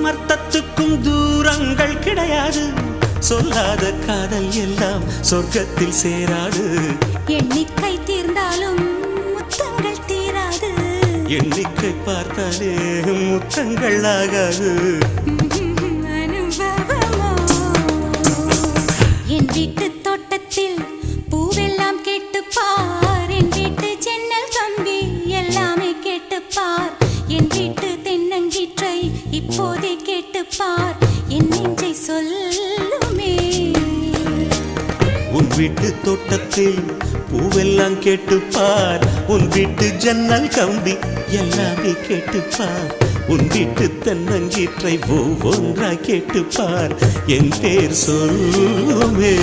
அமர்த்தத்துக்கும் தூரங்கள் கிடையாது. சொல்லாத காதல் எல்லாம் சொர்க்கத்தில் சேராது. எண்ணிக்கை தீர்ந்தாலும் முத்தங்கள் தீராது. எண்ணிக்கை பார்த்தாலே முத்தங்கள் ஆகாது. அனுபவமோ என் வீட்டு தோட்டத்தில் பூவெல்லாம் கேட்டுப்பார். என் வீட்டு ஜன்னல் கம்பி எல்லாமே கேட்டுப்பார். என் வீட்டு தென்னங்கீற்றை இப்போதே கேட்டுப்பார். என் நெஞ்சை சொல்லுமே. உன் வீட்டு தோட்டத்தில் பூவெல்லாம் கேட்டுப்பார். உன் வீட்டு ஜன்னல் கம்பி எல்லாமே கேட்டுப்பார். உன் வீட்டு தென்னங்கீற்றை ஒவ்வொன்றாய் கேட்டுப்பார். என் பேர் சொல்லுமே.